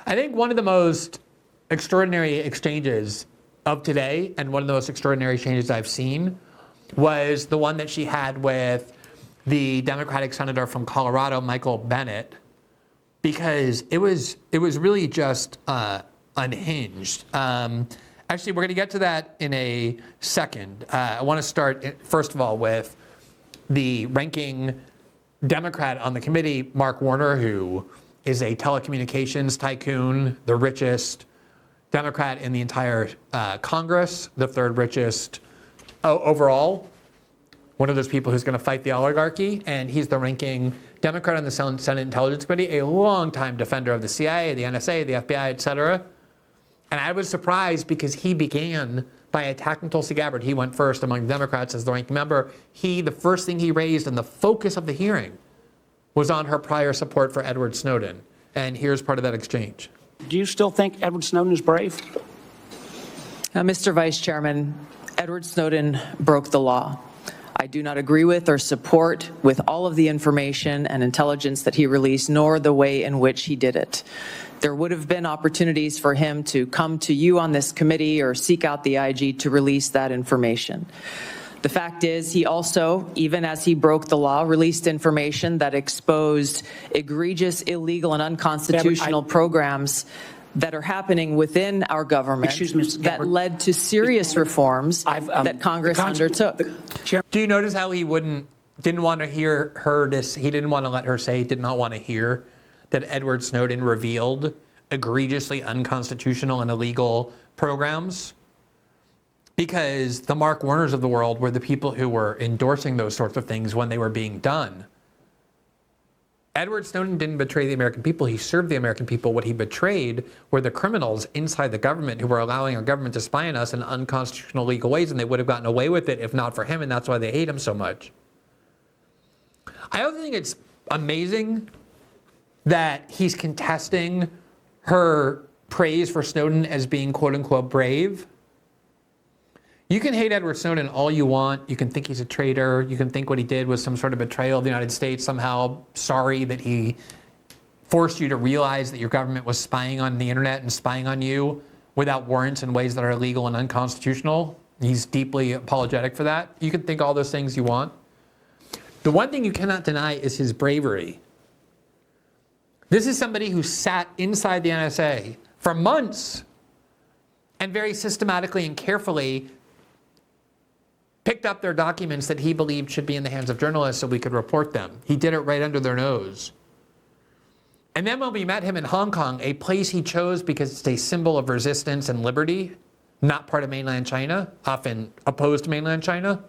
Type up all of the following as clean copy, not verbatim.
I think one of the most extraordinary exchanges of today, and one of the most extraordinary exchanges I've seen, was the one that she had with the Democratic senator from Colorado, Michael Bennet, because it was really just unhinged. Actually, we're going to get to that in a second. I want to start, first of all, with the ranking Democrat on the committee, Mark Warner, who is a telecommunications tycoon, the richest Democrat in the entire Congress, the third richest overall. One of those people who's going to fight the oligarchy, and he's the ranking Democrat on the Senate Intelligence Committee, a longtime defender of the CIA, the NSA, the FBI, etc. And I was surprised because he began by attacking Tulsi Gabbard. He went first among the Democrats as the ranking member. The first thing he raised and the focus of the hearing was on her prior support for Edward Snowden. And here's part of that exchange. Do you still think Edward Snowden is brave? Mr. Vice Chairman, Edward Snowden broke the law. I do not agree with or support with all of the information and intelligence that he released, nor the way in which he did it. There would have been opportunities for him to come to you on this committee or seek out the IG to release that information. The fact is, he also, even as he broke the law, released information that exposed egregious, illegal, and unconstitutional programs that are happening within our government that led to serious reforms that Congress undertook. Do you notice how he didn't want to hear her, he didn't want to let her say, did not want to hear that Edward Snowden revealed egregiously unconstitutional and illegal programs? Because the Mark Warners of the world were the people who were endorsing those sorts of things when they were being done. Edward Snowden didn't betray the American people. He served the American people. What he betrayed were the criminals inside the government who were allowing our government to spy on us in unconstitutional legal ways, and they would have gotten away with it if not for him, and that's why they hate him so much. I also think it's amazing that he's contesting her praise for Snowden as being quote-unquote brave. You can hate Edward Snowden all you want. You can think he's a traitor. You can think what he did was some sort of betrayal of the United States, somehow sorry that he forced you to realize that your government was spying on the internet and spying on you without warrants in ways that are illegal and unconstitutional. He's deeply apologetic for that. You can think all those things you want. The one thing you cannot deny is his bravery. This is somebody who sat inside the NSA for months and very systematically and carefully picked up their documents that he believed should be in the hands of journalists so we could report them. He did it right under their nose. And then when we met him in Hong Kong, a place he chose because it's a symbol of resistance and liberty, not part of mainland China, often opposed to mainland China,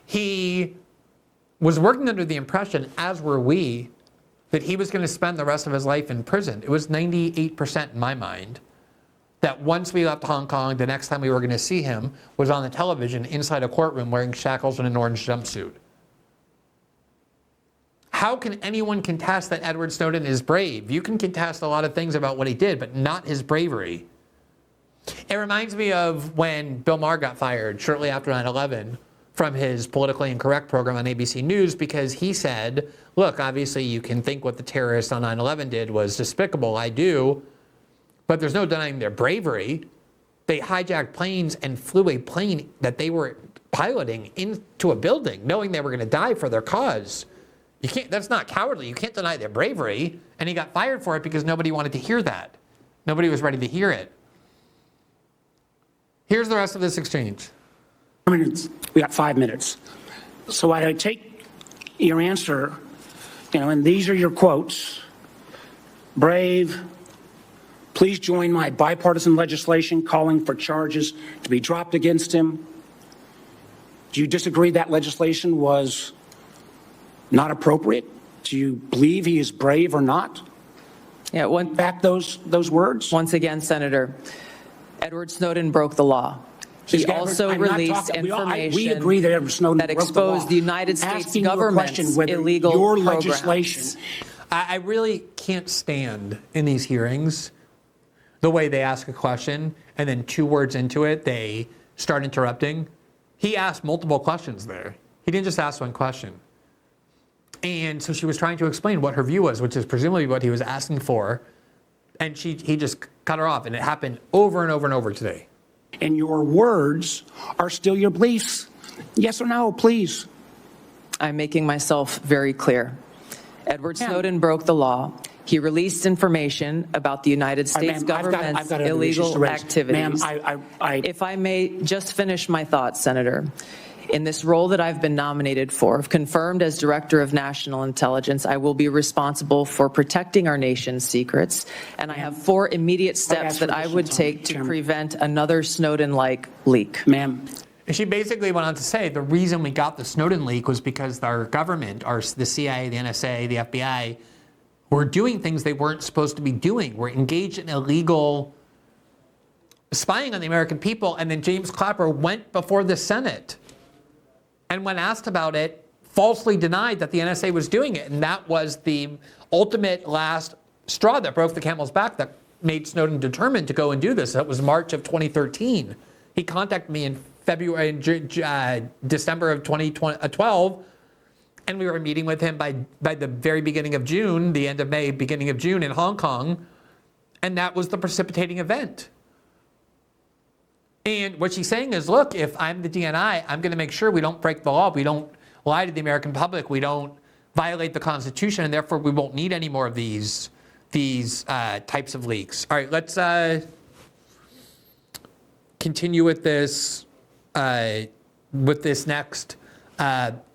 he was working under the impression, as were we, that he was going to spend the rest of his life in prison. It was 98% in my mind that once we left Hong Kong, the next time we were going to see him was on the television inside a courtroom wearing shackles and an orange jumpsuit. How can anyone contest that Edward Snowden is brave? You can contest a lot of things about what he did, but not his bravery. It reminds me of when Bill Maher got fired shortly after 9/11 from his politically incorrect program on ABC News because he said, look, obviously you can think what the terrorists on 9/11 did was despicable. I do. But there's no denying their bravery. They hijacked planes and flew a plane that they were piloting into a building, knowing they were going to die for their cause. That's not cowardly. You can't deny their bravery. And he got fired for it because nobody wanted to hear that. Nobody was ready to hear it. Here's the rest of this exchange. We got 5 minutes. So I take your answer, and these are your quotes. Brave. Please join my bipartisan legislation calling for charges to be dropped against him. Do you disagree that legislation was not appropriate? Do you believe he is brave or not? Yeah, back those words. Once again, Senator, Edward Snowden broke the law. He also released information we agree that Edward Snowden that exposed the United States government's illegal your programs. Legislation. I really can't stand in these hearings the way they ask a question and then 2 words into it, they start interrupting. He asked multiple questions there. He didn't just ask one question. And so she was trying to explain what her view was, which is presumably what he was asking for And he just cut her off, and it happened over and over and over today. And your words are still your beliefs. Yes or no, please. I'm making myself very clear. Edward Snowden broke the law. He released information about the United States government's illegal activities. Ma'am, If I may just finish my thoughts, Senator. In this role that I've been nominated for, if confirmed as Director of National Intelligence, I will be responsible for protecting our nation's secrets, and I have 4 immediate steps that I would take to prevent another Snowden-like leak. Ma'am. And she basically went on to say the reason we got the Snowden leak was because our government, the CIA, the NSA, the FBI, were doing things they weren't supposed to be doing. We're engaged in illegal spying on the American people, and then James Clapper went before the Senate and when asked about it, falsely denied that the NSA was doing it. And that was the ultimate last straw that broke the camel's back that made Snowden determined to go and do this. That was March of 2013. He contacted me in December of 2012, and we were meeting with him by the very beginning of June, the end of May, beginning of June in Hong Kong, and that was the precipitating event. And what she's saying is, look, if I'm the DNI, I'm going to make sure we don't break the law, we don't lie to the American public, we don't violate the Constitution, and therefore we won't need any more of these types of leaks. All right, let's continue with this next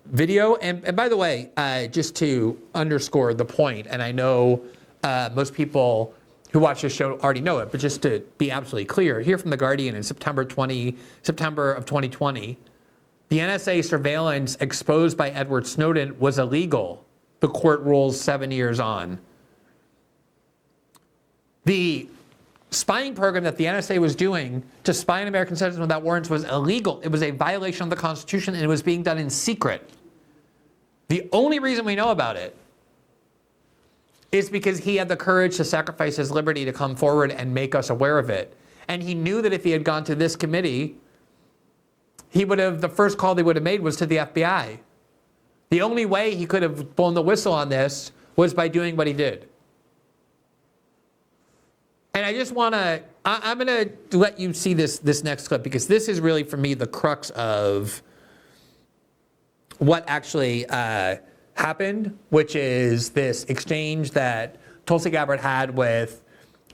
video. And by the way, just to underscore the point, and I know most people who watch this show already know it, but just to be absolutely clear, here from The Guardian in September of 2020, the NSA surveillance exposed by Edward Snowden was illegal. The court rules 7 years on. The spying program that the NSA was doing to spy on American citizens without warrants was illegal. It was a violation of the Constitution, and it was being done in secret. The only reason we know about it is because he had the courage to sacrifice his liberty to come forward and make us aware of it. And he knew that if he had gone to this committee, the first call they would have made was to the FBI. The only way he could have blown the whistle on this was by doing what he did. And I just want to, I'm going to let you see this next clip, because this is really, for me, the crux of what actually happened, which is this exchange that Tulsi Gabbard had with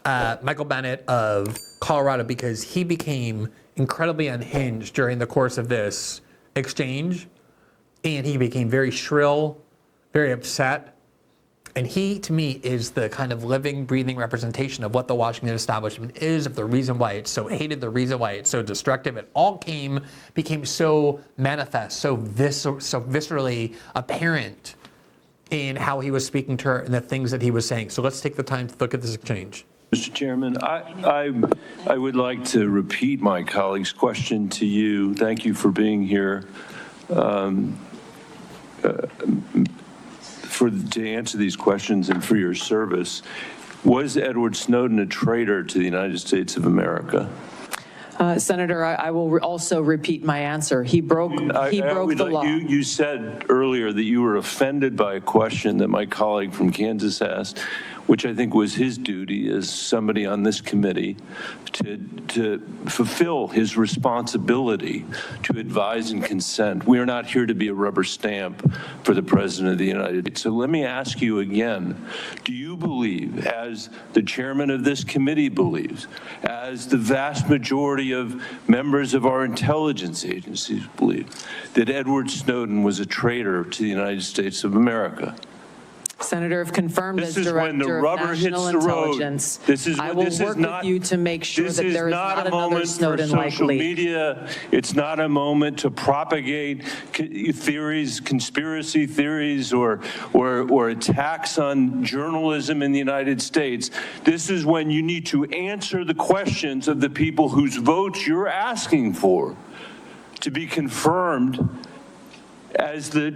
Michael Bennett of Colorado, because he became incredibly unhinged during the course of this exchange, and he became very shrill, very upset. And he, to me, is the kind of living, breathing representation of what the Washington establishment is, of the reason why it's so hated, the reason why it's so destructive. It all became so manifest, so viscerally apparent in how he was speaking to her and the things that he was saying. So let's take the time to look at this exchange. Mr. Chairman, I would like to repeat my colleague's question to you. Thank you for being here. To answer these questions and for your service. Was Edward Snowden a traitor to the United States of America? Senator, I will also repeat my answer. He broke the law. You said earlier that you were offended by a question that my colleague from Kansas asked, which I think was his duty as somebody on this committee to fulfill his responsibility to advise and consent. We are not here to be a rubber stamp for the President of the United States. So let me ask you again, do you believe, as the chairman of this committee believes, as the vast majority of members of our intelligence agencies believe, that Edward Snowden was a traitor to the United States of America? Senator, if confirmed as Director of National Intelligence, I will work with you to make sure that there is not another Snowden-like leak. Media, it's not a moment to propagate theories, conspiracy theories, or attacks on journalism in the United States. This is when you need to answer the questions of the people whose votes you're asking for to be confirmed as the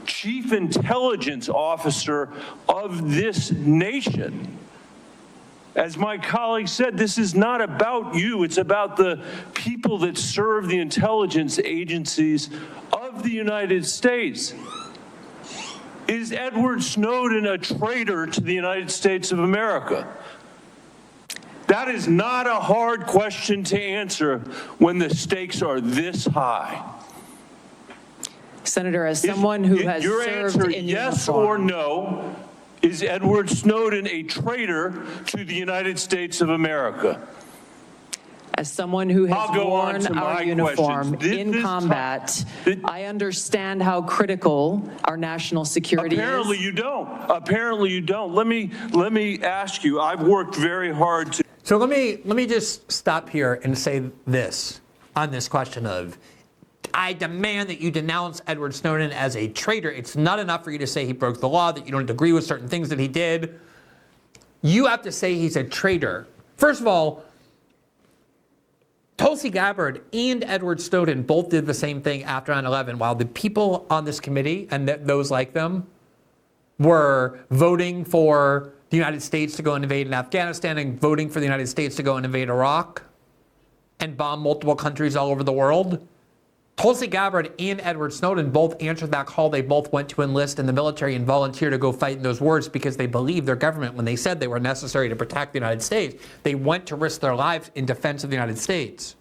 chief intelligence officer of this nation. As my colleague said, this is not about you. It's about the people that serve the intelligence agencies of the United States. Is Edward Snowden a traitor to the United States of America? That is not a hard question to answer when the stakes are this high. Senator, as someone who has Your served answer, in yes uniform, or no, is Edward Snowden a traitor to the United States of America? as someone who has I'll go on worn to our my uniform questions. in combat, I understand how critical our national security Apparently is. you don't. Apparently you don't. Let me ask you. I've worked very hard to. So let me just stop here and say this on this question of, I demand that you denounce Edward Snowden as a traitor. It's not enough for you to say he broke the law, that you don't agree with certain things that he did. You have to say he's a traitor. First of all, Tulsi Gabbard and Edward Snowden both did the same thing after 9/11, while the people on this committee and those like them were voting for the United States to go and invade in Afghanistan and voting for the United States to go and invade Iraq and bomb multiple countries all over the world. Tulsi Gabbard and Edward Snowden both answered that call. They both went to enlist in the military and volunteer to go fight in those wars because they believed their government when they said they were necessary to protect the United States. They went to risk their lives in defense of the United States.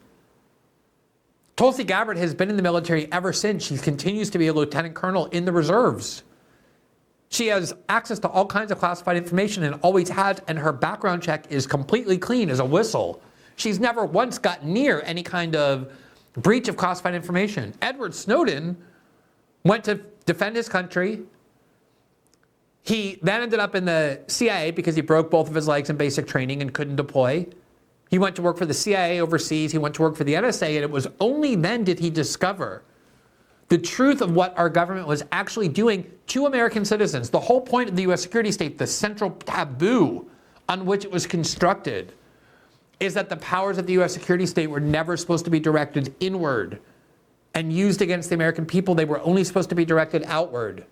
Tulsi Gabbard has been in the military ever since. She continues to be a lieutenant colonel in the reserves. She has access to all kinds of classified information and always has, and her background check is completely clean as a whistle. She's never once gotten near any kind of breach of classified information. Edward Snowden went to defend his country. He then ended up in the CIA because he broke both of his legs in basic training and couldn't deploy. He went to work for the CIA overseas. He went to work for the NSA, and it was only then did he discover the truth of what our government was actually doing to American citizens. The whole point of the U.S. security state, the central taboo on which it was constructed, is that the powers of the U.S. security state were never supposed to be directed inward and used against the American people. They were only supposed to be directed outward.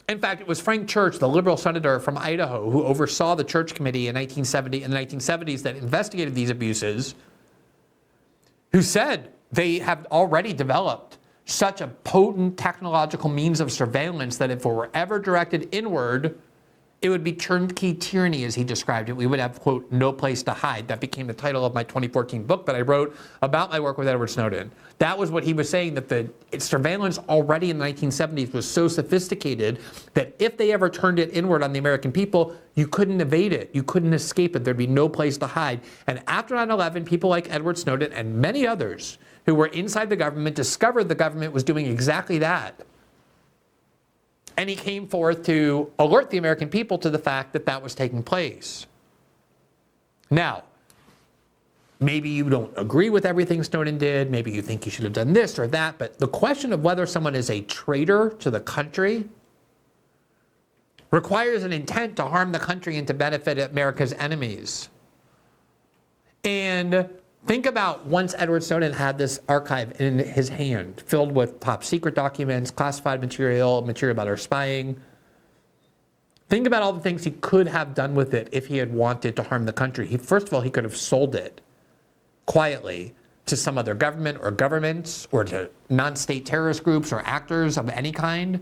In fact, it was Frank Church, the liberal senator from Idaho, who oversaw the Church Committee in the 1970s that investigated these abuses, who said they have already developed such a potent technological means of surveillance that if it were ever directed inward, it would be turnkey tyranny, as he described it. We would have, quote, no place to hide. That became the title of my 2014 book that I wrote about my work with Edward Snowden. That was what he was saying, that the surveillance already in the 1970s was so sophisticated that if they ever turned it inward on the American people, you couldn't evade it. You couldn't escape it. There'd be no place to hide. And after 9/11, people like Edward Snowden and many others who were inside the government discovered the government was doing exactly that. And he came forth to alert the American people to the fact that that was taking place. Now, maybe you don't agree with everything Snowden did. Maybe you think he should have done this or that. But the question of whether someone is a traitor to the country requires an intent to harm the country and to benefit America's enemies. And think about once Edward Snowden had this archive in his hand, filled with top secret documents, classified material, material about our spying. Think about all the things he could have done with it if he had wanted to harm the country. First of all, he could have sold it quietly to some other government or governments or to non-state terrorist groups or actors of any kind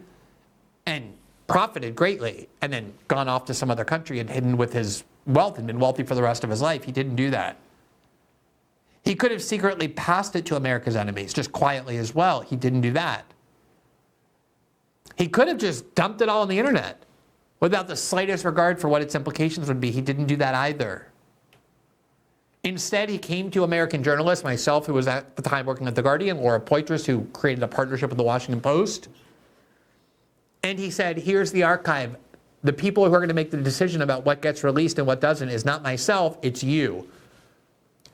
and profited greatly and then gone off to some other country and hidden with his wealth and been wealthy for the rest of his life. He didn't do that. He could have secretly passed it to America's enemies, just quietly as well. He didn't do that. He could have just dumped it all on the internet without the slightest regard for what its implications would be. He didn't do that either. Instead, he came to American journalists, myself, who was at the time working at The Guardian, Laura Poitras, who created a partnership with the Washington Post, and he said, here's the archive. The people who are going to make the decision about what gets released and what doesn't is not myself, it's you.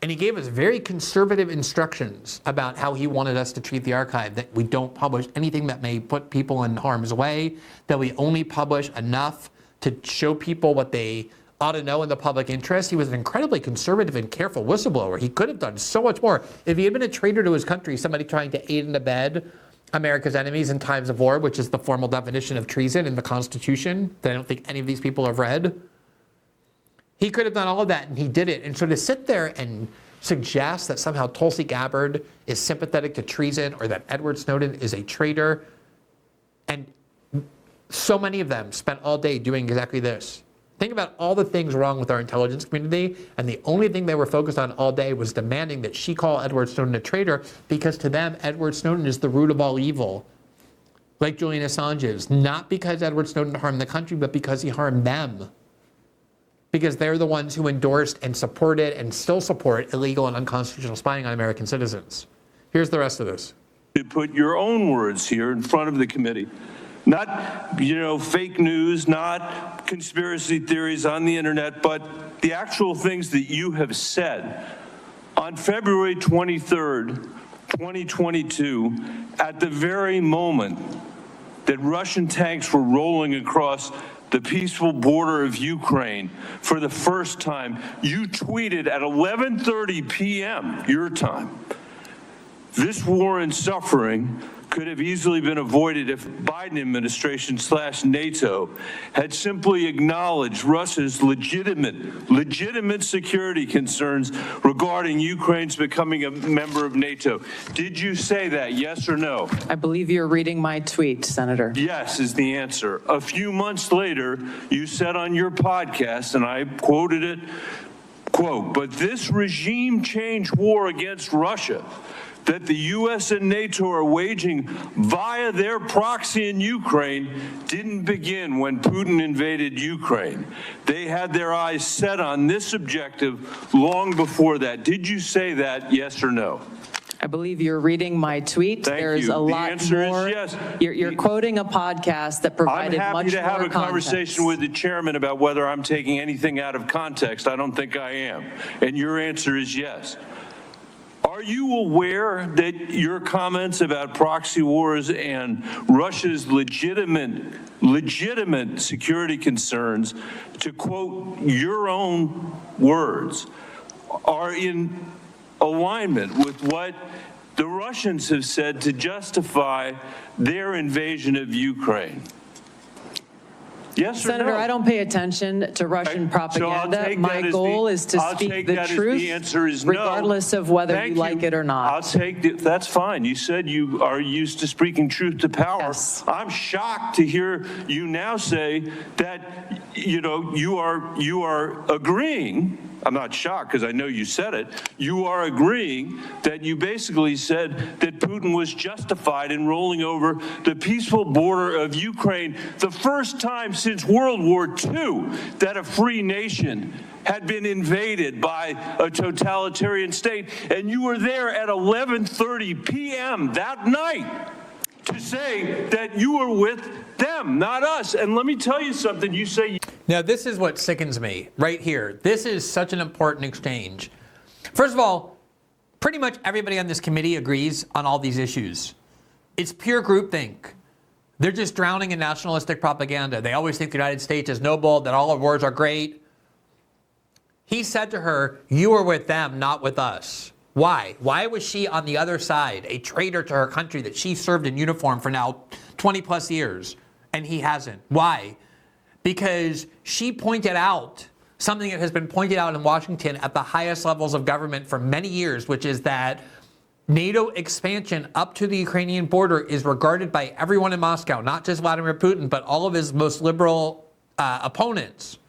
And he gave us very conservative instructions about how he wanted us to treat the archive, that we don't publish anything that may put people in harm's way, that we only publish enough to show people what they ought to know in the public interest. He was an incredibly conservative and careful whistleblower. He could have done so much more. If he had been a traitor to his country, somebody trying to aid and abet America's enemies in times of war, which is the formal definition of treason in the Constitution that I don't think any of these people have read, he could have done all of that, and he did it. And so to sit there and suggest that somehow Tulsi Gabbard is sympathetic to treason or that Edward Snowden is a traitor, and so many of them spent all day doing exactly this, Think about all the things wrong with our intelligence community, and the only thing they were focused on all day was demanding that she call Edward Snowden a traitor, because to them, Edward Snowden is the root of all evil, like Julian Assange is. Not because Edward Snowden harmed the country, but because he harmed them. Because they're the ones who endorsed and supported and still support illegal and unconstitutional spying on American citizens. Here's the rest of this. To put your own words here in front of the committee. Not, fake news, not conspiracy theories on the internet, but the actual things that you have said. On February 23rd, 2022, at the very moment that Russian tanks were rolling across the peaceful border of Ukraine for the first time, you tweeted at 11:30 p.m. your time, "This war and suffering could have easily been avoided if Biden administration / NATO had simply acknowledged Russia's legitimate security concerns regarding Ukraine's becoming a member of NATO." Did you say that, yes or no? I believe you're reading my tweet, Senator. Yes is the answer. A few months later, you said on your podcast, and I quoted it, quote, "But this regime change war against Russia that the U.S. and NATO are waging via their proxy in Ukraine didn't begin when Putin invaded Ukraine. They had their eyes set on this objective long before that." Did you say that, yes or no? I believe you're reading my tweet. Thank There's you. a The lot answer is more. yes. You're quoting a podcast that I'm provided happy much to have more a conversation context. with the chairman about whether I'm taking anything out of context. I don't think I am. And your answer is yes. Are you aware that your comments about proxy wars and Russia's legitimate security concerns, to quote your own words, are in alignment with what the Russians have said to justify their invasion of Ukraine? Yes or Senator, no? I don't pay attention to Russian So I'll propaganda. take My that as goal is to I'll speak take the that as truth, the answer is no. regardless of whether Thank you like it or not. I'll take it. That's fine. You said you are used to speaking truth to power. Yes. I'm shocked to hear you now say that you are agreeing. I'm not shocked because I know you said it. You are agreeing that you basically said that Putin was justified in rolling over the peaceful border of Ukraine, the first time since World War II that a free nation had been invaded by a totalitarian state. And you were there at 11:30 p.m. that night to say that you were with them, not us. And let me tell you something. You say... Now, this is what sickens me right here. This is such an important exchange. First of all, pretty much everybody on this committee agrees on all these issues. It's pure groupthink. They're just drowning in nationalistic propaganda. They always think the United States is noble, that all our wars are great. He said to her, "You were with them, not with us." Why? Why was she on the other side, a traitor to her country that she served in uniform for now 20 plus years, and he hasn't? Why? Because she pointed out something that has been pointed out in Washington at the highest levels of government for many years, which is that NATO expansion up to the Ukrainian border is regarded by everyone in Moscow, not just Vladimir Putin, but all of his most liberal opponents,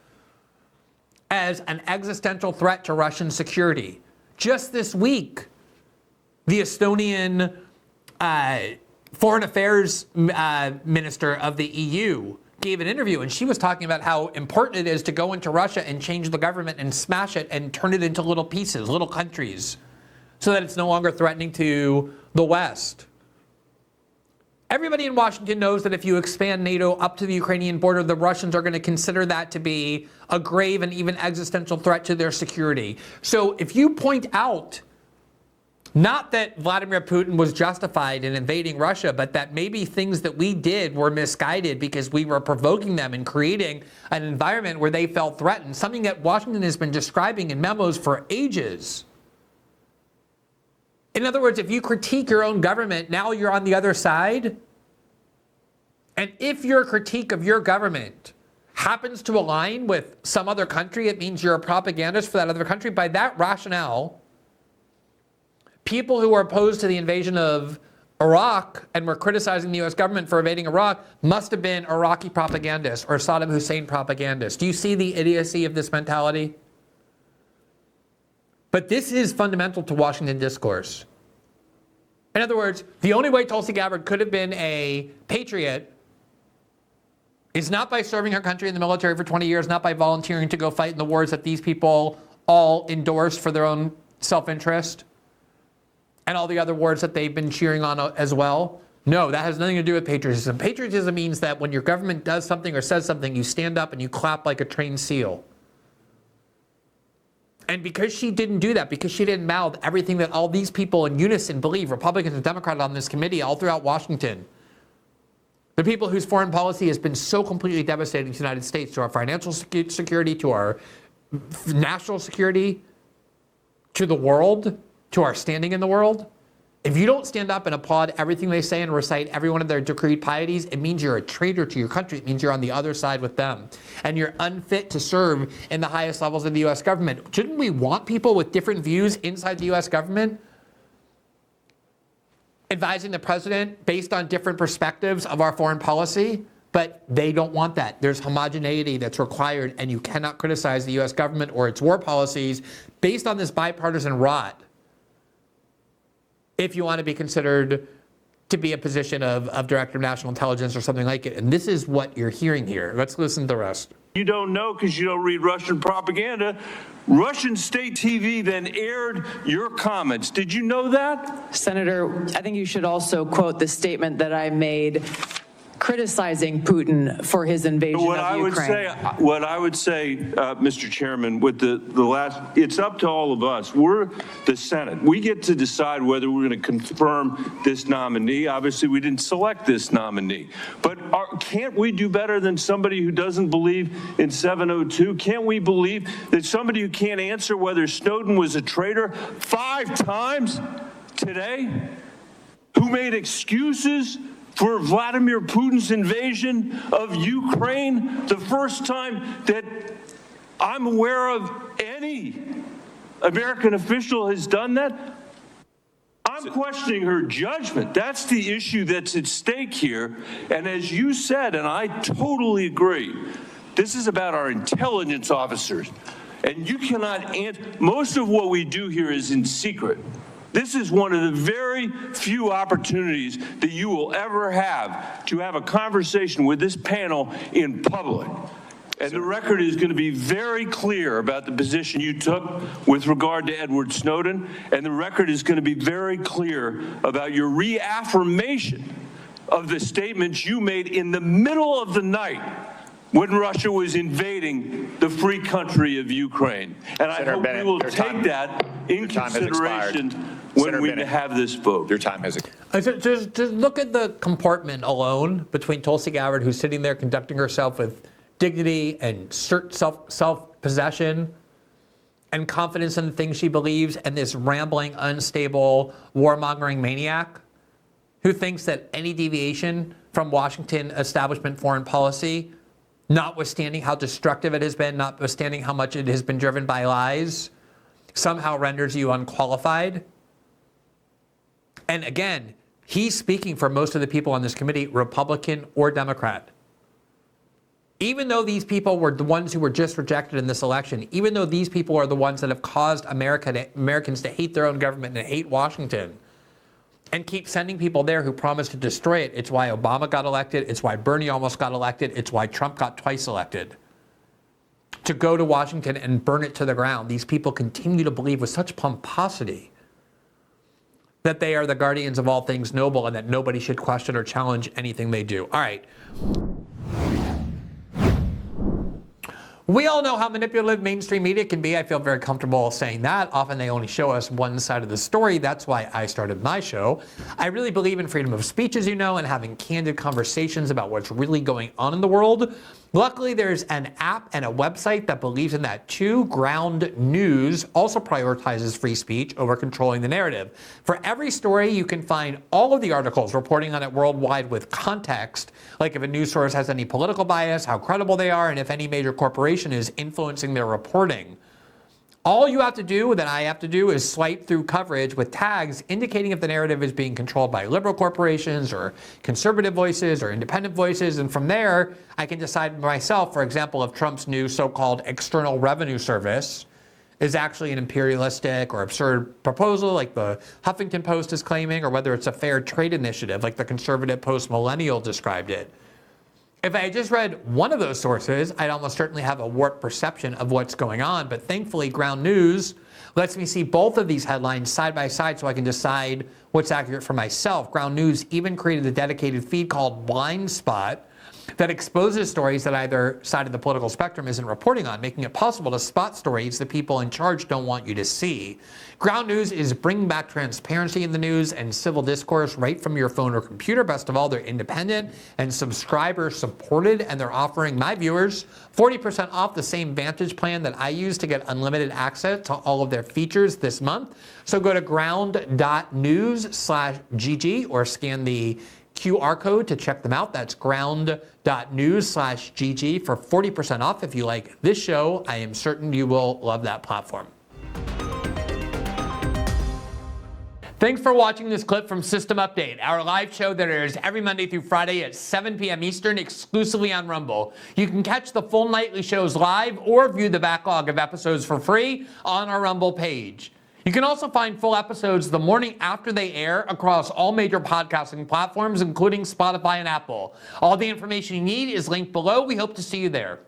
as an existential threat to Russian security. Just this week, the Estonian foreign affairs minister of the EU gave an interview, and she was talking about how important it is to go into Russia and change the government and smash it and turn it into little pieces, little countries, so that it's no longer threatening to the West. Everybody in Washington knows that if you expand NATO up to the Ukrainian border, the Russians are going to consider that to be a grave and even existential threat to their security. So if you point out, not that Vladimir Putin was justified in invading Russia, but that maybe things that we did were misguided because we were provoking them and creating an environment where they felt threatened, something that Washington has been describing in memos for ages. In other words, if you critique your own government, now you're on the other side. And if your critique of your government happens to align with some other country, it means you're a propagandist for that other country. By that rationale, people who are opposed to the invasion of Iraq, and we're criticizing the U.S. government for invading Iraq, must have been Iraqi propagandists or Saddam Hussein propagandists. Do you see the idiocy of this mentality? But this is fundamental to Washington discourse. In other words, the only way Tulsi Gabbard could have been a patriot is not by serving her country in the military for 20 years, not by volunteering to go fight in the wars that these people all endorsed for their own self-interest, and all the other wars that they've been cheering on as well. No, that has nothing to do with patriotism. Patriotism means that when your government does something or says something, you stand up and you clap like a trained seal. And because she didn't do that, because she didn't mouth everything that all these people in unison believe, Republicans and Democrats on this committee all throughout Washington, the people whose foreign policy has been so completely devastating to the United States, to our financial security, to our national security, to the world, to our standing in the world. If you don't stand up and applaud everything they say and recite every one of their decreed pieties, it means you're a traitor to your country. It means you're on the other side with them. And you're unfit to serve in the highest levels of the U.S. government. Shouldn't we want people with different views inside the U.S. government advising the president based on different perspectives of our foreign policy? But they don't want that. There's homogeneity that's required, and you cannot criticize the U.S. government or its war policies based on this bipartisan rot if you want to be considered to be a position of Director of National Intelligence or something like it. And this is what you're hearing here. Let's listen to the rest. You don't know because you don't read Russian propaganda. Russian state TV then aired your comments. Did you know that? Senator, I think you should also quote the statement that I made criticizing Putin for his invasion of Ukraine. What I would say, Mr. Chairman, with the last, it's up to all of us. We're the Senate. We get to decide whether we're going to confirm this nominee. Obviously, we didn't select this nominee. But can't we do better than somebody who doesn't believe in 702? Can't we believe that somebody who can't answer whether Snowden was a traitor 5 times today, who made excuses for Vladimir Putin's invasion of Ukraine, the first time that I'm aware of any American official has done that? I'm questioning her judgment. That's the issue that's at stake here. And as you said, and I totally agree, this is about our intelligence officers. And you cannot answer. Most of what we do here is in secret. This is one of the very few opportunities that you will ever have to have a conversation with this panel in public. And the record is going to be very clear about the position you took with regard to Edward Snowden, and the record is going to be very clear about your reaffirmation of the statements you made in the middle of the night when Russia was invading the free country of Ukraine. And I hope we will take that in consideration when we have this vote. Your time has expired. Just look at the compartment alone between Tulsi Gabbard, who's sitting there conducting herself with dignity and self-possession and confidence in the things she believes, and this rambling, unstable, warmongering maniac who thinks that any deviation from Washington establishment foreign policy, notwithstanding how destructive it has been, notwithstanding how much it has been driven by lies, somehow renders you unqualified. And again, he's speaking for most of the people on this committee, Republican or Democrat. Even though these people were the ones who were just rejected in this election, even though these people are the ones that have caused Americans to hate their own government and hate Washington, and keep sending people there who promise to destroy it. It's why Obama got elected. It's why Bernie almost got elected. It's why Trump got twice elected. To go to Washington and burn it to the ground. These people continue to believe with such pomposity that they are the guardians of all things noble and that nobody should question or challenge anything they do. All right. We all know how manipulative mainstream media can be. I feel very comfortable saying that. Often they only show us one side of the story. That's why I started my show. I really believe in freedom of speech, as you know, and having candid conversations about what's really going on in the world. Luckily, there's an app and a website that believes in that too. Ground News also prioritizes free speech over controlling the narrative. For every story, you can find all of the articles reporting on it worldwide with context, like if a news source has any political bias, how credible they are, and if any major corporation is influencing their reporting. All you have to do, that I have to do, is swipe through coverage with tags indicating if the narrative is being controlled by liberal corporations or conservative voices or independent voices. And from there, I can decide myself, for example, if Trump's new so-called External Revenue Service is actually an imperialistic or absurd proposal like the Huffington Post is claiming, or whether it's a fair trade initiative like the conservative post-millennial described it. If I had just read one of those sources, I'd almost certainly have a warped perception of what's going on. But thankfully, Ground News lets me see both of these headlines side by side so I can decide what's accurate for myself. Ground News even created a dedicated feed called Blind Spot that exposes stories that either side of the political spectrum isn't reporting on, making it possible to spot stories the people in charge don't want you to see. Ground News is bringing back transparency in the news and civil discourse right from your phone or computer. Best of all, they're independent and subscriber supported, and they're offering my viewers 40% off the same Vantage plan that I use to get unlimited access to all of their features this month. So go to ground.news/GG or scan the QR code to check them out. That's ground.news/GG for 40% off. If you like this show, I am certain you will love that platform. Thanks for watching this clip from System Update, our live show that airs every Monday through Friday at 7 p.m. Eastern exclusively on Rumble. You can catch the full nightly shows live or view the backlog of episodes for free on our Rumble page. You can also find full episodes the morning after they air across all major podcasting platforms, including Spotify and Apple. All the information you need is linked below. We hope to see you there.